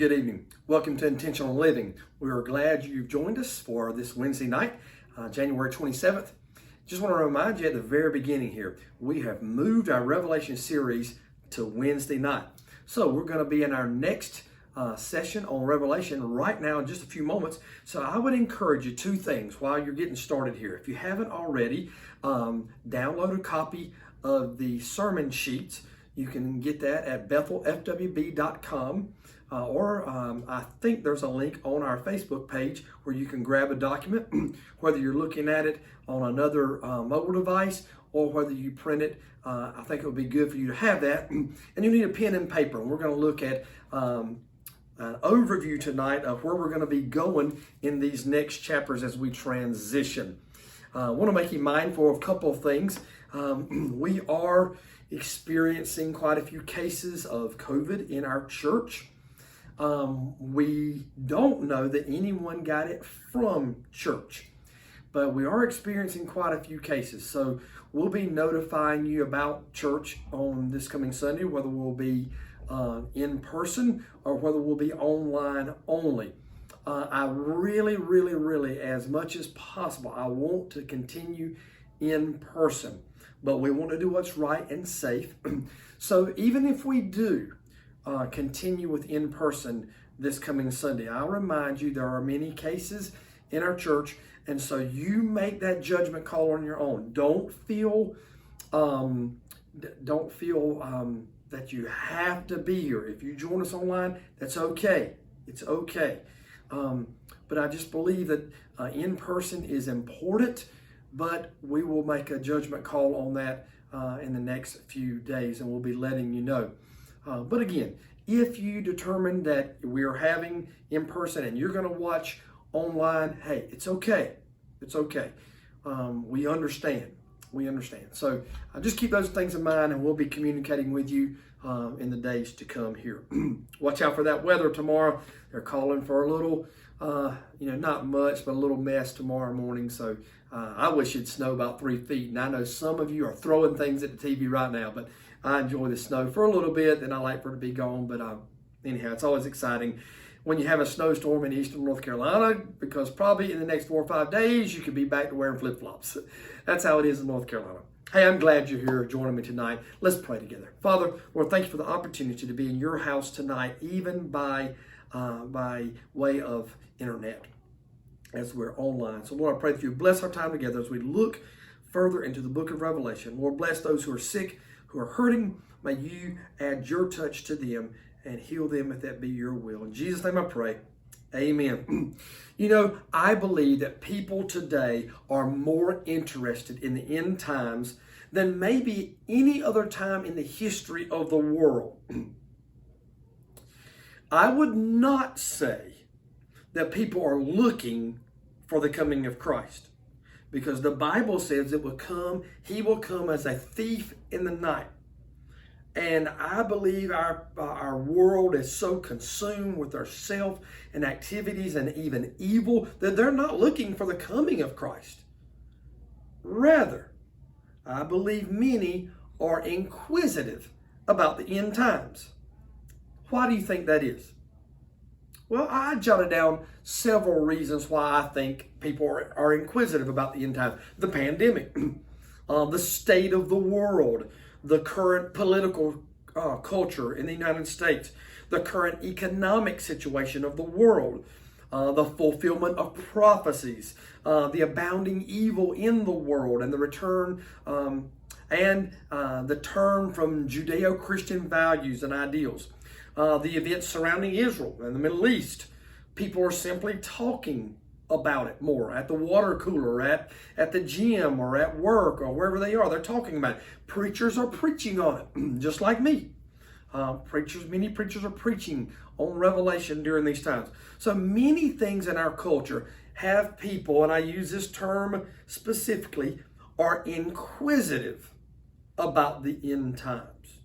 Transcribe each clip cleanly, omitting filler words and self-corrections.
good evening. Welcome to Intentional Living. We are glad you've joined us for this Wednesday night, January 27th. Just want to remind you at the very beginning here, we have moved our Revelation series to Wednesday night. So we're going to be in our next session on Revelation right now in just a few moments. So I would encourage you two things while you're getting started here. If you haven't already, download a copy of the sermon sheets. You can get that at bethelfwb.com. Or I think there's a link on our Facebook page where you can grab a document, whether you're looking at it on another mobile device or whether you print it. I think it would be good for you to have that. And you need a pen and paper. And we're going to look at an overview tonight of where we're going to be going in these next chapters as we transition. I want to make you mindful of a couple of things. We are experiencing quite a few cases of COVID in our church. We don't know that anyone got it from church, but we are experiencing quite a few cases. So we'll be notifying you about church on this coming Sunday, whether we'll be in person or whether we'll be online only. I really, as much as possible, I want to continue in person, but we want to do what's right and safe. So even if we do continue with in-person this coming Sunday, I'll remind you there are many cases in our church, and so you make that judgment call on your own. Don't feel that you have to be here. If you join us online, that's okay. It's okay. But I just believe that in-person is important, but we will make a judgment call on that in the next few days, and we'll be letting you know. But again, if you determine that we are having in person and you're going to watch online, hey, it's okay. It's okay. We understand. We understand. So just keep those things in mind, and we'll be communicating with you in the days to come here. Watch out for that weather tomorrow. They're calling for a little, not much, but a little mess tomorrow morning. So I wish it'd snow about 3 feet. And I know some of you are throwing things at the TV right now, but I enjoy the snow for a little bit, then I like for it to be gone. But anyhow, it's always exciting when you have a snowstorm in eastern North Carolina, because probably in the next 4 or 5 days, you could be back to wearing flip-flops. That's how it is in North Carolina. Hey, I'm glad you're here joining me tonight. Let's pray together. Father, Lord, thank you for the opportunity to be in your house tonight, even by way of internet, as we're online. So Lord, I pray that you bless our time together as we look further into the book of Revelation. Lord, bless those who are sick, who are hurting. May you add your touch to them and heal them if that be your will. In Jesus' name I pray. Amen. I believe that people today are more interested in the end times than maybe any other time in the history of the world. I would not say that people are looking for the coming of Christ, because the Bible says he will come as a thief in the night. And I believe our world is so consumed with their self and activities and even evil that they're not looking for the coming of Christ. Rather, I believe many are inquisitive about the end times. Why do you think that is? Well, I jotted down several reasons why I think people are inquisitive about the end times. The pandemic, the state of the world, the current political culture in the United States, the current economic situation of the world, the fulfillment of prophecies, the abounding evil in the world, and the return and the turn from Judeo-Christian values and ideals, the events surrounding Israel and the Middle East. People are simply talking about it more at the water cooler, at the gym, or at work, or wherever they are. They're talking about it. Preachers are preaching on it, just like me. Many preachers are preaching on Revelation during these times. So many things in our culture have people, and I use this term specifically, are inquisitive about the end times.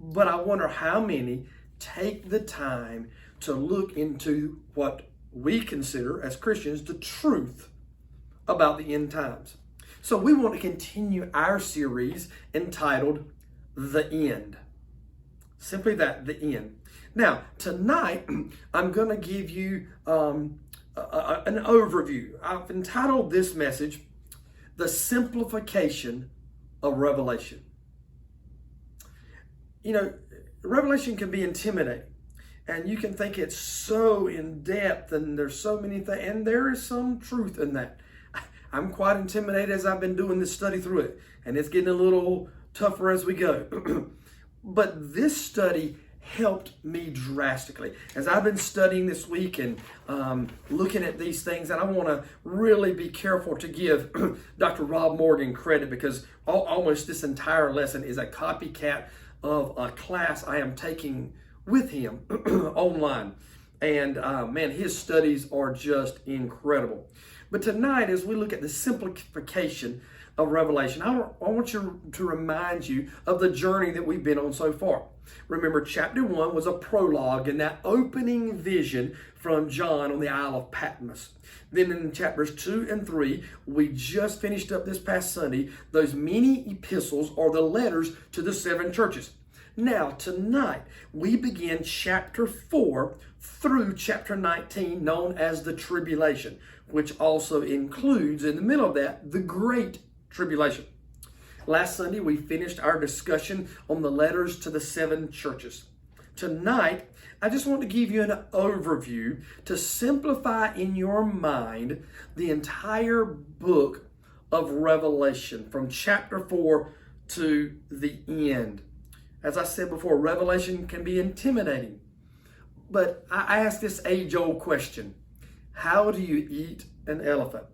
But I wonder how many take the time to look into what we consider as Christians the truth about the end times. So we want to continue our series entitled The End. Simply that, the end. Now, tonight, I'm going to give you an overview. I've entitled this message, The Simplification of Revelation. You know, Revelation can be intimidating, and you can think it's so in depth, and there's so many things, and there is some truth in that. I'm quite intimidated as I've been doing this study through it, and it's getting a little tougher as we go. But this study helped me drastically as I've been studying this week and looking at these things. And I want to really be careful to give Dr. Rob Morgan credit, because almost this entire lesson is a copycat of a class I am taking with him online. And man, his studies are just incredible. But tonight, as we look at the simplification of Revelation, I want to remind you of the journey that we've been on so far. Remember, chapter 1 was a prologue and that opening vision from John on the Isle of Patmos. Then in chapters 2 and 3, we just finished up this past Sunday, those many epistles or the letters to the 7 churches. Now, tonight, we begin chapter 4 through chapter 19, known as the Tribulation, which also includes, in the middle of that, the Great Tribulation. Last Sunday, we finished our discussion on the letters to the 7 churches. Tonight, I just want to give you an overview to simplify in your mind the entire book of Revelation from chapter 4 to the end. As I said before, Revelation can be intimidating. But I ask this age-old question: how do you eat an elephant?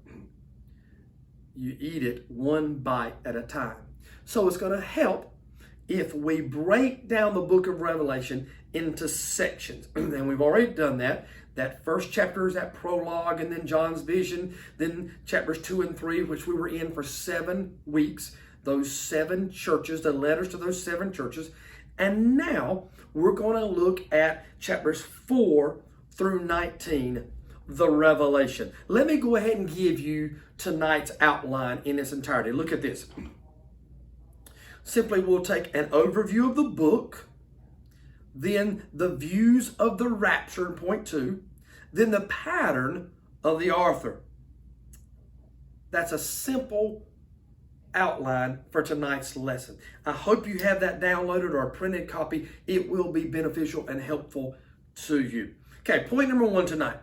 You eat it one bite at a time. So it's going to help if we break down the book of Revelation into sections. And we've already done that. That first chapter is that prologue, and then John's vision, then chapters 2 and 3, which we were in for 7 weeks. Those 7 churches, the letters to those 7 churches. And now we're going to look at chapters 4 through 19, the Revelation. Let me go ahead and give you tonight's outline in its entirety. Look at this. Simply, we'll take an overview of the book, then the views of the rapture in point 2, then the pattern of the author. That's a simple outline for tonight's lesson. I hope you have that downloaded or a printed copy. It will be beneficial and helpful to you. Okay, point number 1 tonight.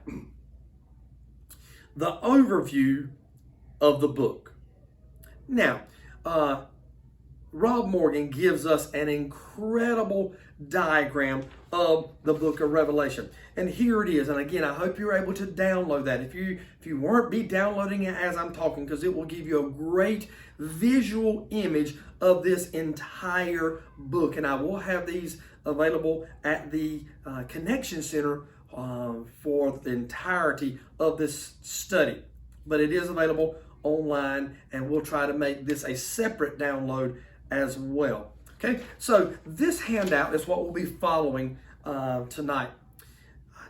The overview of the book. Now, Rob Morgan gives us an incredible diagram of the book of Revelation. And here it is. And again, I hope you're able to download that. If you weren't, be downloading it as I'm talking, because it will give you a great visual image of this entire book. And I will have these available at the Connection Center for the entirety of this study. But it is available online, and we'll try to make this a separate download as well. Okay, so this handout is what we'll be following tonight.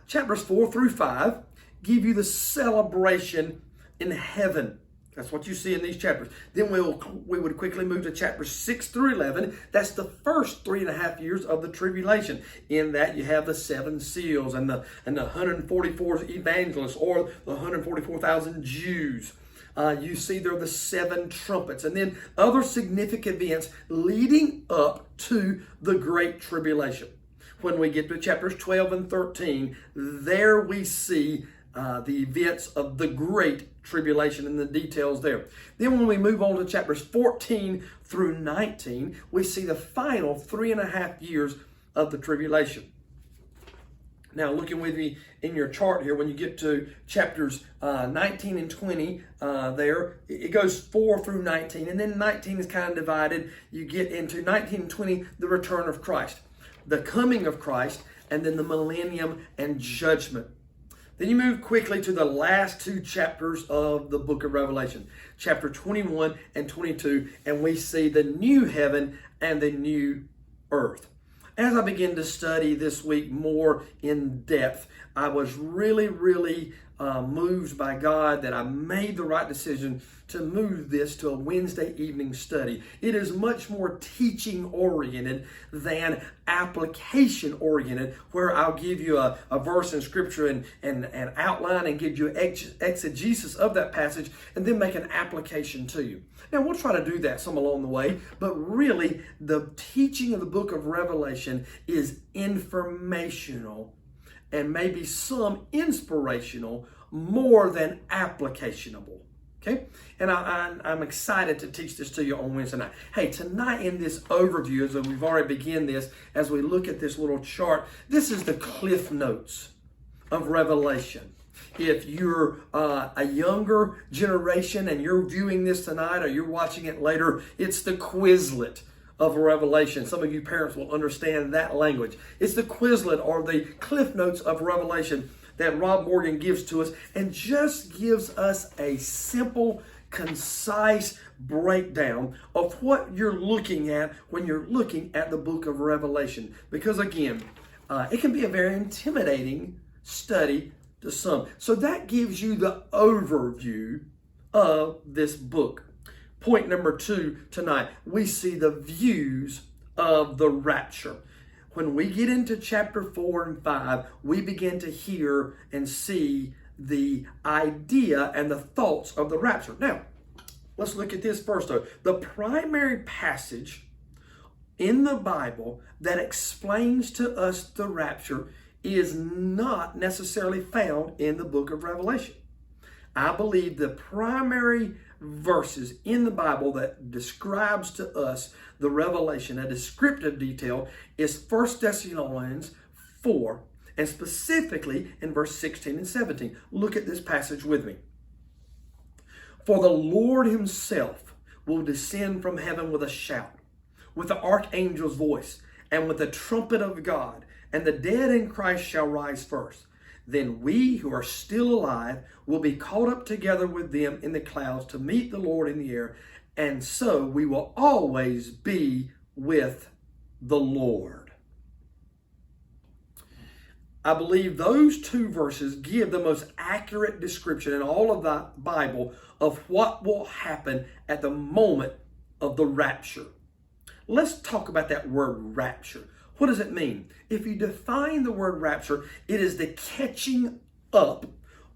Chapters 4 through 5 give you the celebration in heaven. That's what you see in these chapters. Then we would quickly move to chapters 6 through 11. That's the first 3.5 years of the tribulation. In that you have the 7 seals and the 144 evangelists, or the 144,000 Jews. You see there are the 7 trumpets, and then other significant events leading up to the Great Tribulation. When we get to chapters 12 and 13, there we see the events of the Great Tribulation and the details there. Then when we move on to chapters 14 through 19, we see the final 3.5 years of the tribulation. Now, looking with me in your chart here, when you get to chapters 19 and 20 there, it goes 4 through 19. And then 19 is kind of divided. You get into 19 and 20, the return of Christ, the coming of Christ, and then the millennium and judgment. Then you move quickly to the last 2 chapters of the book of Revelation, chapter 21 and 22, and we see the new heaven and the new earth. As I began to study this week more in depth, I was really moved by God that I made the right decision to move this to a Wednesday evening study. It is much more teaching oriented than application oriented, where I'll give you a verse in scripture and outline and give you exegesis of that passage and then make an application to you. Now we'll try to do that some along the way, but really the teaching of the book of Revelation is informational and maybe some inspirational more than applicationable. Okay? And I'm excited to teach this to you on Wednesday night. Hey, tonight in this overview, as we've already begun this, as we look at this little chart, this is the Cliff Notes of Revelation. If you're a younger generation and you're viewing this tonight or you're watching it later, it's the Quizlet of Revelation. Some of you parents will understand that language. It's the Quizlet or the Cliff Notes of Revelation that Rob Morgan gives to us and just gives us a simple, concise breakdown of what you're looking at when you're looking at the book of Revelation. Because again, it can be a very intimidating study to some. So that gives you the overview of this book. Point number 2 tonight, we see the views of the rapture. When we get into chapter 4 and 5, we begin to hear and see the idea and the thoughts of the rapture. Now, let's look at this first though. The primary passage in the Bible that explains to us the rapture is not necessarily found in the book of Revelation. I believe the primary verses in the Bible that describes to us the revelation, a descriptive detail, is 1 Thessalonians 4, and specifically in verse 16 and 17. Look at this passage with me. For the Lord himself will descend from heaven with a shout, with the archangel's voice, and with the trumpet of God, and the dead in Christ shall rise first. Then we who are still alive will be caught up together with them in the clouds to meet the Lord in the air, and so we will always be with the Lord. I believe those two verses give the most accurate description in all of the Bible of what will happen at the moment of the rapture. Let's talk about that word rapture. What does it mean? If you define the word rapture, it is the catching up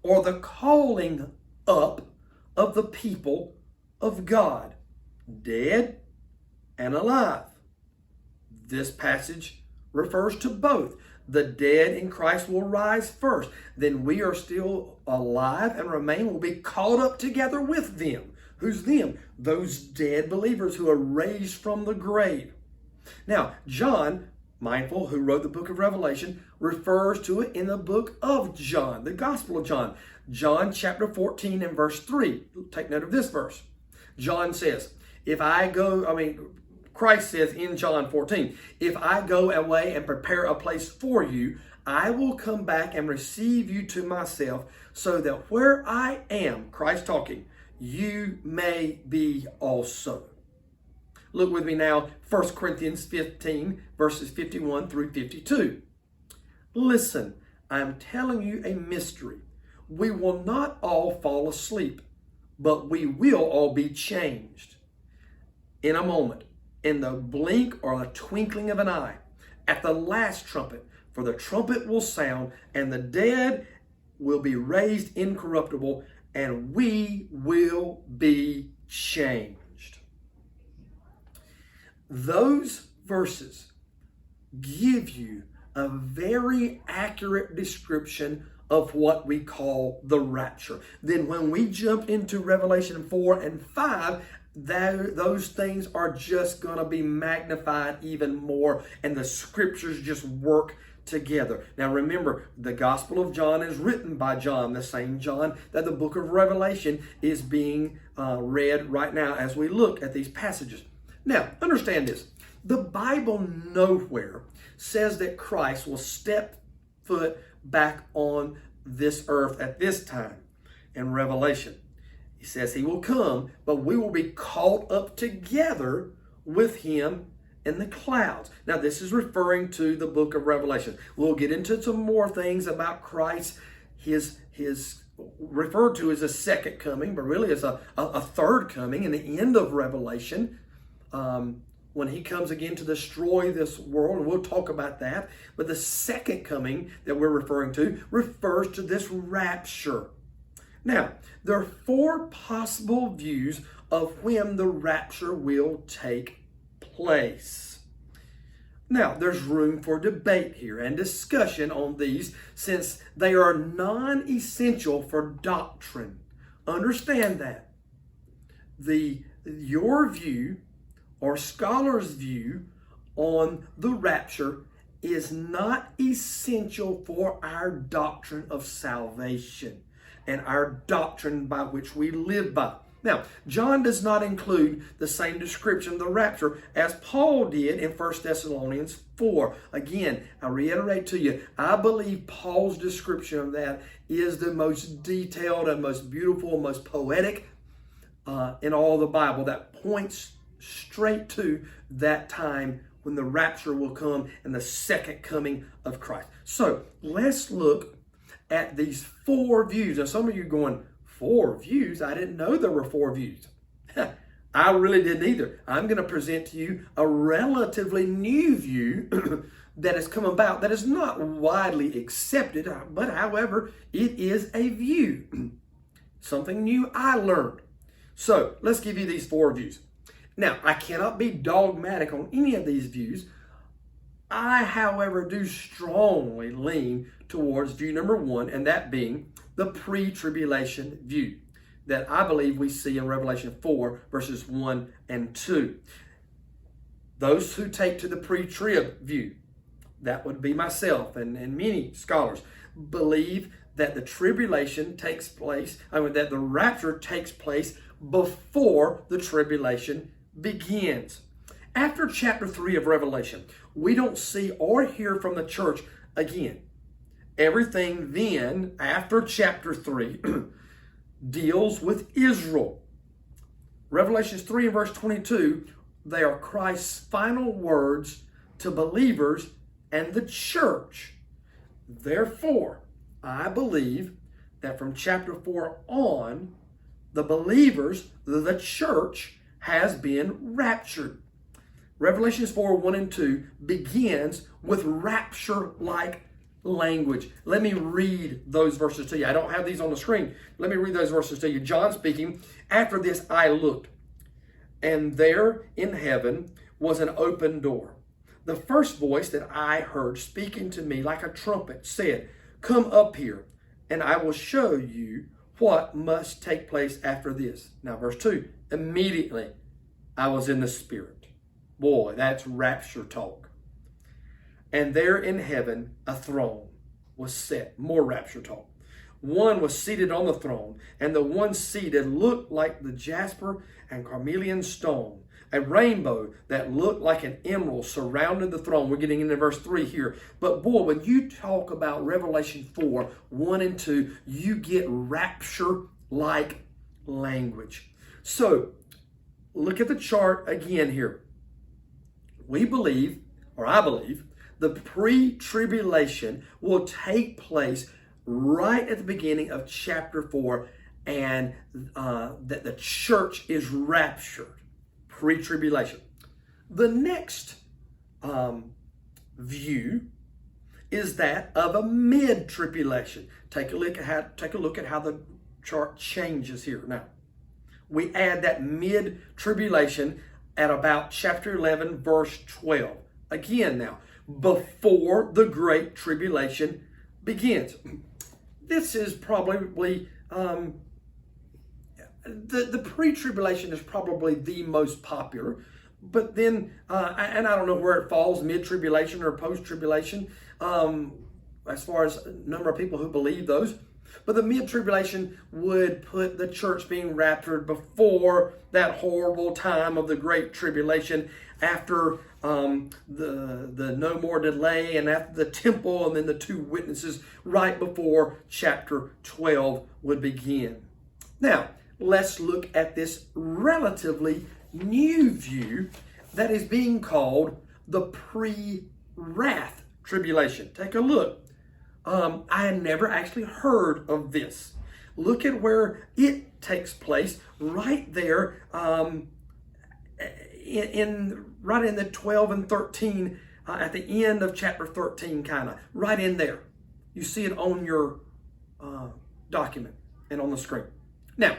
or the calling up of the people of God, dead and alive. This passage refers to both. The dead in Christ will rise first. Then we are still alive and remain will be caught up together with them. Who's them? Those dead believers who are raised from the grave. Now, John, mindful, who wrote the book of Revelation, refers to it in the book of John, the Gospel of John. John chapter 14 and verse 3. Take note of this verse. John says, Christ says in John 14, if I go away and prepare a place for you, I will come back and receive you to myself, so that where I am, Christ talking, you may be also. Look with me now, 1 Corinthians 15, verses 51 through 52. Listen, I am telling you a mystery. We will not all fall asleep, but we will all be changed. In a moment, in the blink or a twinkling of an eye, at the last trumpet, for the trumpet will sound, and the dead will be raised incorruptible, and we will be changed. Those verses give you a very accurate description of what we call the rapture. Then when we jump into Revelation 4 and 5, those things are just going to be magnified even more, and the scriptures just work together. Now remember, the Gospel of John is written by John, the same John that the book of Revelation is being read right now as we look at these passages. Now, understand this. The Bible nowhere says that Christ will step foot back on this earth at this time in Revelation. He says he will come, but we will be caught up together with him in the clouds. Now, this is referring to the book of Revelation. We'll get into some more things about Christ, his referred to as a second coming, but really as a third coming in the end of Revelation, when he comes again to destroy this world, and we'll talk about that. But the second coming that we're referring to refers to this rapture. Now, there are 4 possible views of when the rapture will take place. Now, there's room for debate here and discussion on these since they are non-essential for doctrine. Understand that. Your view or scholars' view on the rapture is not essential for our doctrine of salvation and our doctrine by which we live by. Now, John does not include the same description of the rapture as Paul did in 1 Thessalonians 4. Again, I reiterate to you, I believe Paul's description of that is the most detailed and most beautiful, most poetic in all the Bible, that points straight to that time when the rapture will come and the second coming of Christ. So let's look at these 4 views. Now, some of you are going, 4 views? I didn't know there were 4 views. I really didn't either. I'm going to present to you a relatively new view that has come about that is not widely accepted, but however, it is a view. Something new I learned. So let's give you these 4 views. Now, I cannot be dogmatic on any of these views. I, however, do strongly lean towards view number 1, and that being the pre-tribulation view that I believe we see in Revelation 4, verses 1 and 2. Those who take to the pre-trib view, that would be myself and many scholars, believe that the tribulation takes place, that the rapture takes place before the tribulation begins. After chapter 3 of Revelation, we don't see or hear from the church again. Everything then, after chapter 3, deals with Israel. Revelations 3 and verse 22, they are Christ's final words to believers and the church. Therefore, I believe that from chapter 4 on, the believers, the church, has been raptured. Revelations 4, 1 and 2 begins with rapture-like language. Let me read those verses to you. I don't have these on the screen. Let me read those verses to you. John speaking, after this I looked, and there in heaven was an open door. The first voice that I heard speaking to me like a trumpet said, "Come up here, and I will show you what must take place after this." Now, verse 2, immediately I was in the Spirit. Boy, that's rapture talk. And there in heaven, a throne was set. More rapture talk. One was seated on the throne, and the one seated looked like the jasper and carnelian stone. A rainbow that looked like an emerald surrounded the throne. We're getting into verse 3 here. But boy, when you talk about Revelation 4, 1 and 2, you get rapture-like language. So, look at the chart again here. We believe, or I believe, the pre-tribulation will take place right at the beginning of chapter 4, and that the church is raptured. Pre-tribulation. The next view is that of a mid-tribulation. Take a look at how the chart changes here. Now, we add that mid-tribulation at about chapter 11, verse 12. Again now, before the Great Tribulation begins. This is probably, the pre-tribulation is probably the most popular. But then, and I don't know where it falls, mid-tribulation or post-tribulation, as far as number of people who believe those. But the mid-tribulation would put the church being raptured before that horrible time of the Great Tribulation, after the no more delay, and after the temple, and then the 2 witnesses, right before chapter 12 would begin. Now, let's look at this relatively new view that is being called the pre-wrath tribulation. Take a look. I had never actually heard of this. Look at where it takes place right there right in the 12 and 13 at the end of chapter 13, kind of right in there. You see it on your document and on the screen. Now,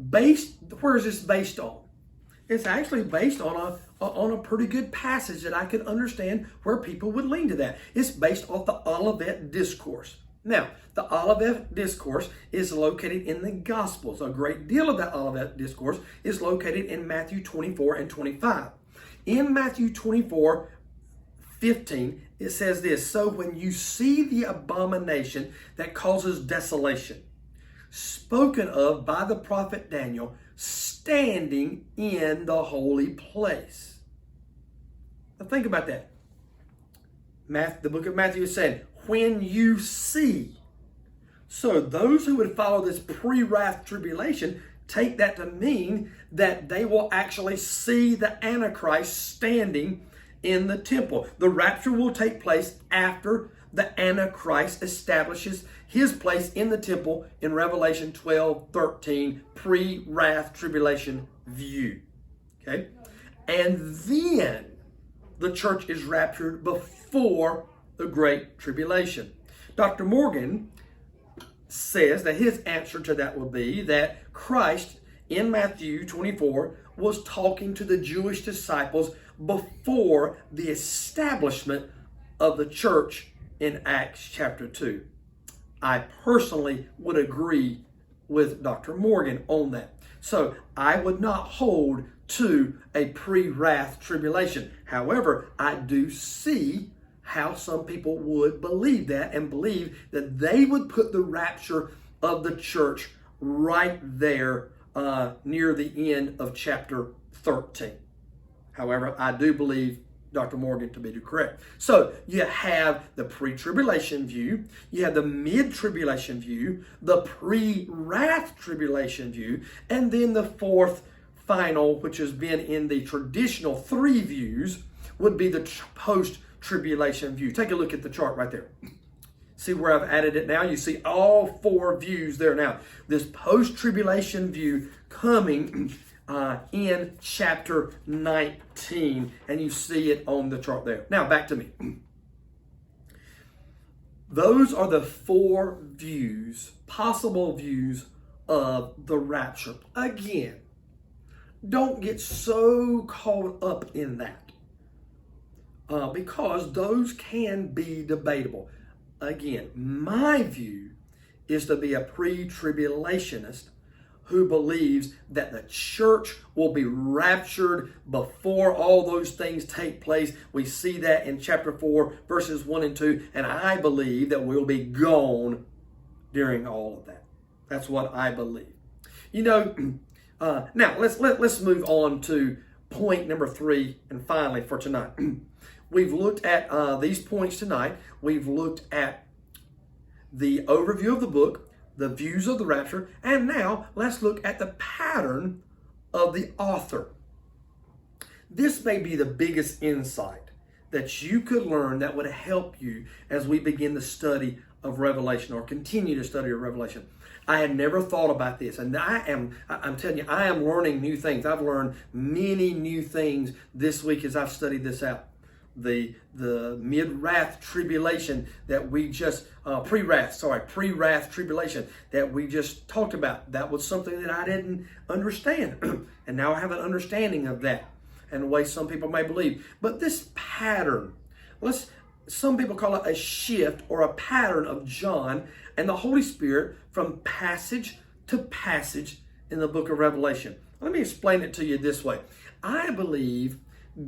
where is this based on? It's actually based on a pretty good passage that I could understand where people would lean to that. It's based off the Olivet Discourse. Now, the Olivet Discourse is located in the Gospels. A great deal of that Olivet Discourse is located in Matthew 24 and 25. In Matthew 24:15, it says this, "So when you see the abomination that causes desolation, spoken of by the prophet Daniel, standing in the holy place." Now think about that. The book of Matthew is saying, when you see. So those who would follow this pre-wrath tribulation take that to mean that they will actually see the Antichrist standing in the temple. The rapture will take place after the Antichrist establishes his place in the temple in Revelation 12:13, pre-wrath tribulation view. Okay? And then the church is raptured before the Great Tribulation. Dr. Morgan says that his answer to that would be that Christ in Matthew 24 was talking to the Jewish disciples before the establishment of the church in Acts chapter 2. I personally would agree with Dr. Morgan on that. So I would not hold to a pre-wrath tribulation. However, I do see how some people would believe that and believe that they would put the rapture of the church right there near the end of chapter 13. However, I do believe Dr. Morgan to be correct. So you have the pre-tribulation view, you have the mid-tribulation view, the pre-wrath tribulation view, and then the fourth final, which has been in the traditional three views, would be the post-tribulation view. Take a look at the chart right there. See where I've added it now? You see all four views there now. This post-tribulation view coming in chapter 19, and you see it on the chart there. Now back to me. Those are the four views, possible views of the rapture. Again, don't get so caught up in that because those can be debatable. Again, my view is to be a pre-tribulationist who believes that the church will be raptured before all those things take place. We see that in chapter 4, verses 1 and 2, and I believe that we'll be gone during all of that. That's what I believe. You know, now let's move on to point number 3, and finally for tonight. We've looked at these points tonight. We've looked at the overview of the book, the views of the rapture, and now let's look at the pattern of the author. This may be the biggest insight that you could learn that would help you as we begin the study of Revelation or continue to study of Revelation. I had never thought about this, and I'm telling you, I am learning new things. I've learned many new things this week as I've studied this out. The mid-wrath tribulation that we just, pre-wrath tribulation that we just talked about. That was something that I didn't understand. And now I have an understanding of that and the way some people may believe. But this pattern, some people call it a shift or a pattern of John and the Holy Spirit from passage to passage in the book of Revelation. Let me explain it to you this way. I believe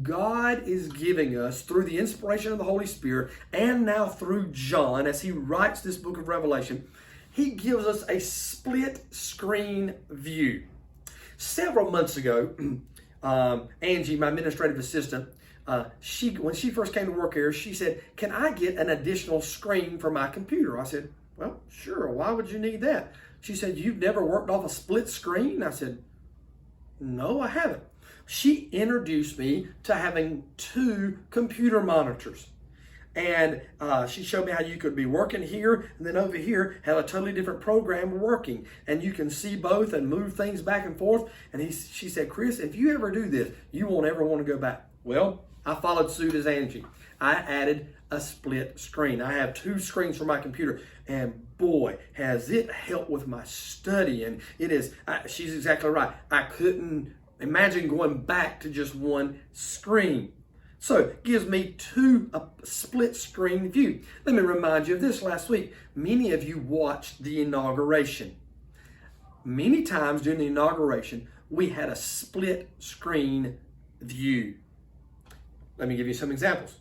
God is giving us, through the inspiration of the Holy Spirit, and now through John, as he writes this book of Revelation, he gives us a split screen view. Several months ago, Angie, my administrative assistant, when she first came to work here, she said, "Can I get an additional screen for my computer?" I said, "Well, sure. Why would you need that?" She said, "You've never worked off a split screen?" I said, "No, I haven't." She introduced me to having 2 computer monitors. And she showed me how you could be working here and then over here have a totally different program working. And you can see both and move things back and forth. And she said, Chris, if you ever do this, you won't ever want to go back. Well, I followed suit as Angie. I added a split screen. I have 2 screens for my computer, and boy, has it helped with my study. And it is, she's exactly right. I couldn't imagine going back to just 1 screen. So it gives me a split screen view. Let me remind you of this last week. Many of you watched the inauguration. Many times during the inauguration, we had a split screen view. Let me give you some examples.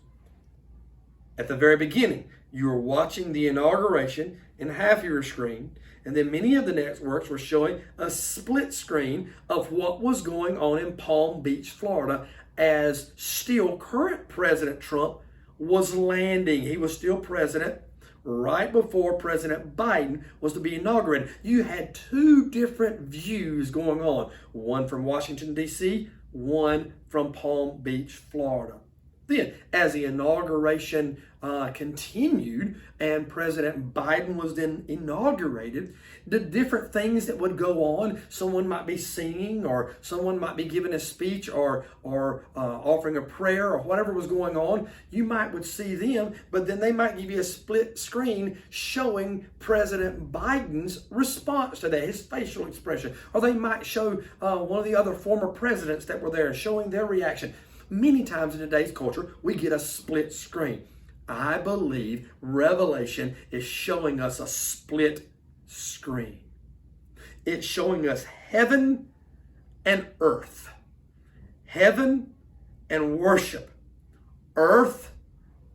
At the very beginning, you were watching the inauguration in half of your screen, and then many of the networks were showing a split screen of what was going on in Palm Beach, Florida, as still current President Trump was landing. He was still president right before President Biden was to be inaugurated. You had 2 different views going on, one from Washington, D.C., one from Palm Beach, Florida. Then, as the inauguration continued and President Biden was then inaugurated, the different things that would go on, someone might be singing, or someone might be giving a speech, or offering a prayer, or whatever was going on, you would see them, but then they might give you a split screen showing President Biden's response to that, his facial expression, or they might show one of the other former presidents that were there showing their reaction. Many times in today's culture, we get a split screen. I believe Revelation is showing us a split screen. It's showing us heaven and earth. Heaven and worship. Earth,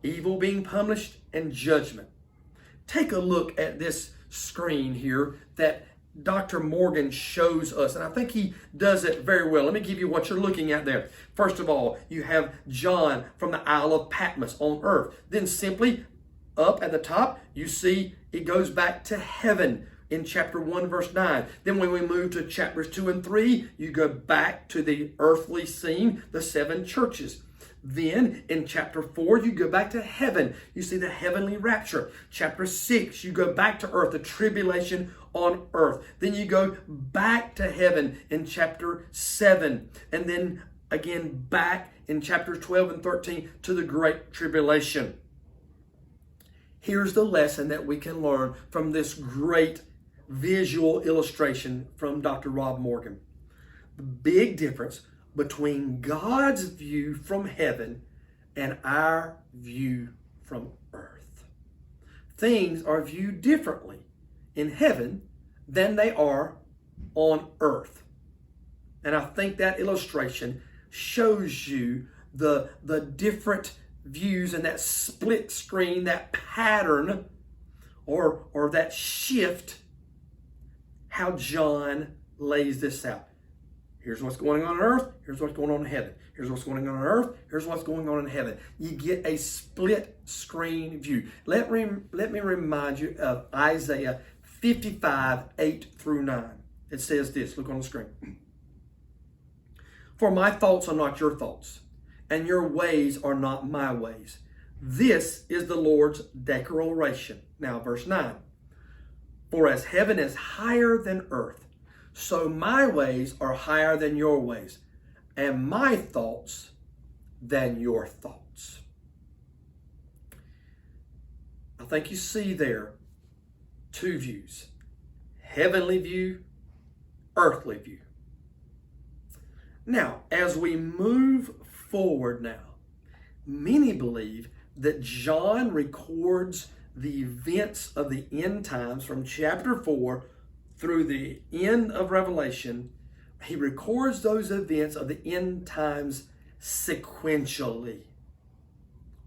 evil being punished, and judgment. Take a look at this screen here that Dr. Morgan shows us, and I think he does it very well. Let me give you what you're looking at there. First of all, you have John from the Isle of Patmos on earth. Then simply up at the top, you see it goes back to heaven in chapter 1, verse 9. Then when we move to chapters 2 and 3, you go back to the earthly scene, the 7 churches. Then in chapter 4, you go back to heaven. You see the heavenly rapture. Chapter 6, you go back to earth, the tribulation on earth. Then you go back to heaven in chapter 7. And then again back in chapters 12 and 13 to the great tribulation. Here's the lesson that we can learn from this great visual illustration from Dr. Rob Morgan. The big difference between God's view from heaven and our view from earth. Things are viewed differently in heaven than they are on earth. And I think that illustration shows you the different views and that split screen, that pattern or that shift, how John lays this out. Here's what's going on earth. Here's what's going on in heaven. Here's what's going on earth. Here's what's going on in heaven. You get a split screen view. Let me remind you of Isaiah 55, 8 through 9. It says this. Look on the screen. For my thoughts are not your thoughts, and your ways are not my ways. This is the Lord's declaration. Now, verse 9. For as heaven is higher than earth, so my ways are higher than your ways, and my thoughts than your thoughts. I think you see there 2 views. Heavenly view, earthly view. Now, as we move forward now, many believe that John records the events of the end times from chapter 4 through the end of Revelation. He records those events of the end times sequentially.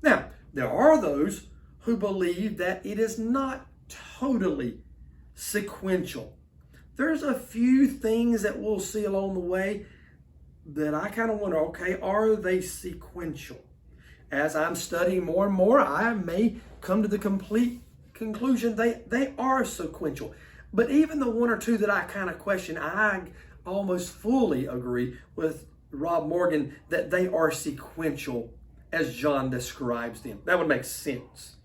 Now, there are those who believe that it is not totally sequential. There's a few things that we'll see along the way that I kind of wonder, okay, are they sequential? As I'm studying more and more, I may come to the complete conclusion they are sequential. But even the 1 or 2 that I kind of question, I almost fully agree with Rob Morgan that they are sequential as John describes them. That would make sense.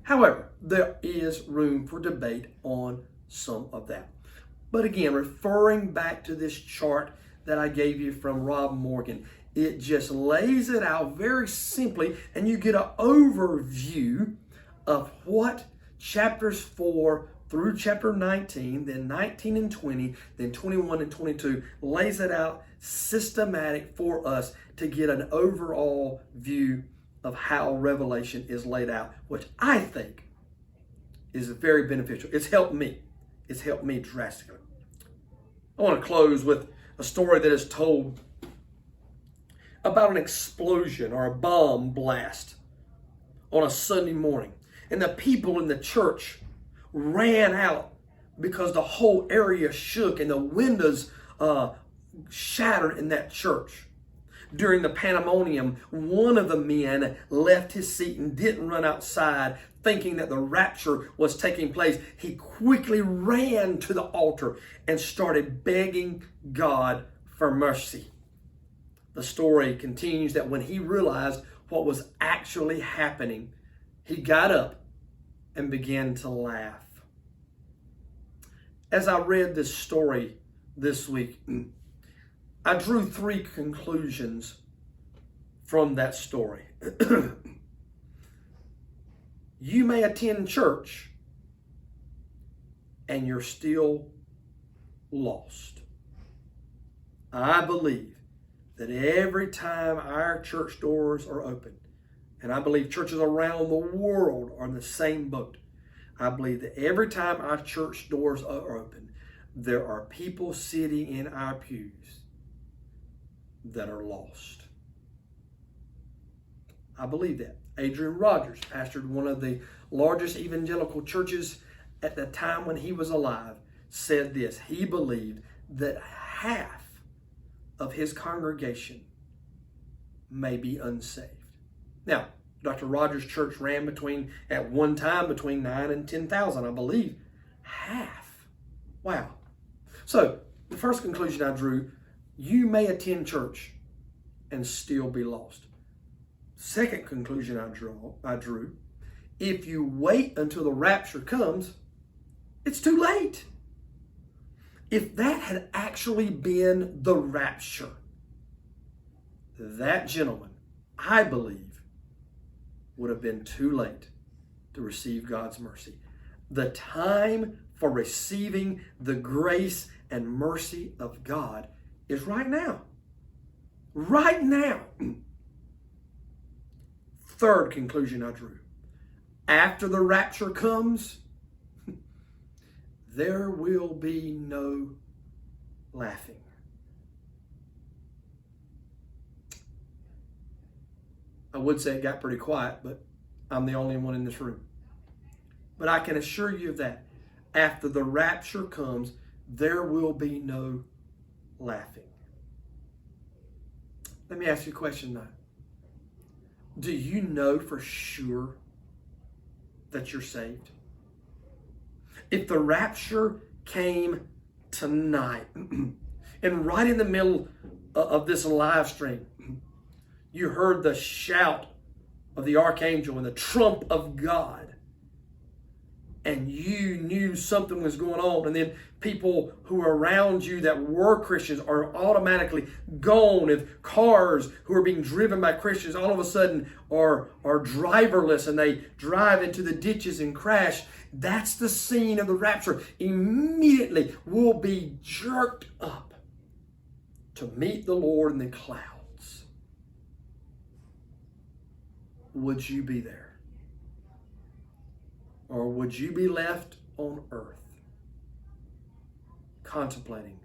However, there is room for debate on some of that. But again, referring back to this chart that I gave you from Rob Morgan, it just lays it out very simply, and you get an overview of what chapters 4 through chapter 19, then 19 and 20, then 21 and 22 lays it out systematic for us to get an overall view of how Revelation is laid out, which I think is very beneficial. It's helped me. It's helped me drastically. I want to close with a story that is told about an explosion or a bomb blast on a Sunday morning. And the people in the church ran out because the whole area shook and the windows shattered in that church. During the pandemonium, one of the men left his seat and didn't run outside thinking that the rapture was taking place. He quickly ran to the altar and started begging God for mercy. The story continues that when he realized what was actually happening, he got up and began to laugh. As I read this story this week, I drew 3 conclusions from that story. You may attend church and you're still lost. I believe that every time our church doors are open, and I believe churches around the world are in the same boat, I believe that every time our church doors are open, there are people sitting in our pews that are lost. I believe that. Adrian Rogers pastored one of the largest evangelical churches at the time when he was alive, said this. He believed that half of his congregation may be unsaved. Now, Dr. Rogers' church ran at one time between 9 and 10,000, I believe. Half. Wow. So, the first conclusion I drew, you may attend church and still be lost. Second conclusion I drew, if you wait until the rapture comes, it's too late. If that had actually been the rapture, that gentleman, I believe, would have been too late to receive God's mercy. The time for receiving the grace and mercy of God is right now. Right now. Third conclusion I drew. After the rapture comes, there will be no laughing. I would say it got pretty quiet, but I'm the only one in this room. But I can assure you of that. After the rapture comes, there will be no laughing. Let me ask you a question now. Do you know for sure that you're saved? If the rapture came tonight, and right in the middle of this live stream, you heard the shout of the archangel and the trump of God, and you knew something was going on, and then people who are around you that were Christians are automatically gone. If cars who are being driven by Christians all of a sudden are driverless and they drive into the ditches and crash, that's the scene of the rapture. Immediately we'll be jerked up to meet the Lord in the clouds. Would you be there? Or would you be left on earth contemplating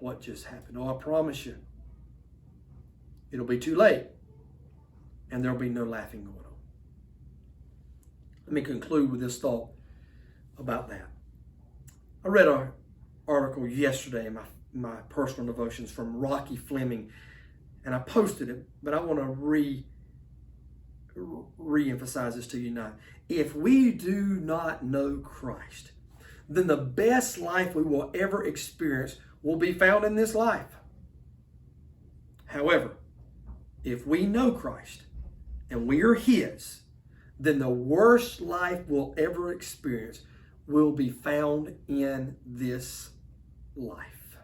what just happened? Oh, I promise you, it'll be too late and there'll be no laughing going on. Let me conclude with this thought about that. I read an article yesterday in my personal devotions from Rocky Fleming, and I posted it, but I want to re-emphasize this to you now. If we do not know Christ, then the best life we will ever experience will be found in this life. However, if we know Christ, and we are His, then the worst life we'll ever experience will be found in this life.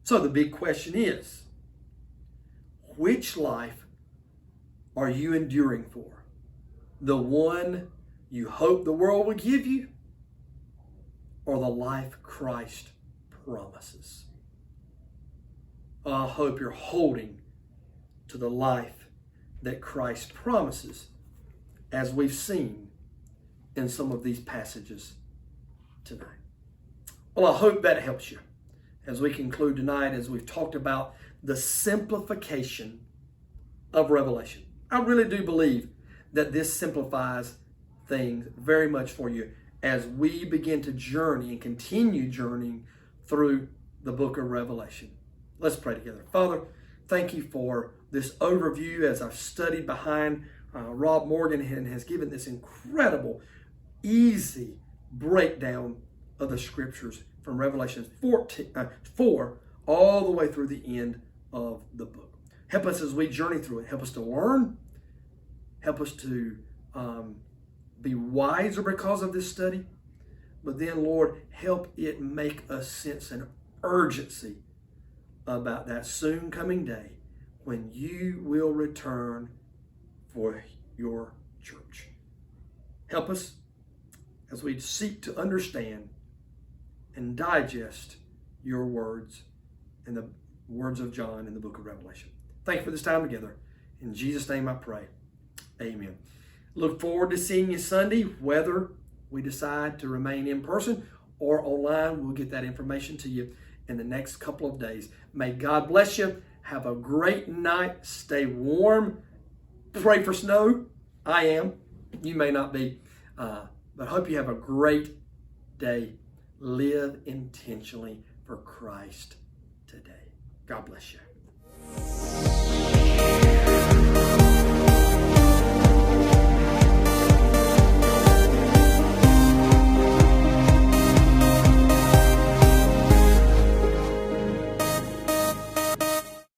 So the big question is, which life are you enduring for? The one you hope the world will give you, or the life Christ promises? I hope you're holding to the life that Christ promises, as we've seen in some of these passages tonight. Well, I hope that helps you as we conclude tonight, as we've talked about the simplification of Revelation. I really do believe that this simplifies things very much for you as we begin to journey and continue journeying through the book of Revelation. Let's pray together. Father, thank you for this overview as I've studied behind Rob Morgan and has given this incredible, easy breakdown of the scriptures from Revelation 4 all the way through the end of the book. Help us as we journey through it. Help us to learn. Help us to be wiser because of this study. But then, Lord, help it make us sense an urgency about that soon coming day when you will return for your church. Help us as we seek to understand and digest your words and the words of John in the book of Revelation. Thank you for this time together. In Jesus' name I pray. Amen. Look forward to seeing you Sunday, whether we decide to remain in person or online. We'll get that information to you in the next couple of days. May God bless you. Have a great night. Stay warm. Pray for snow. I am. You may not be. But hope you have a great day. Live intentionally for Christ today. God bless you.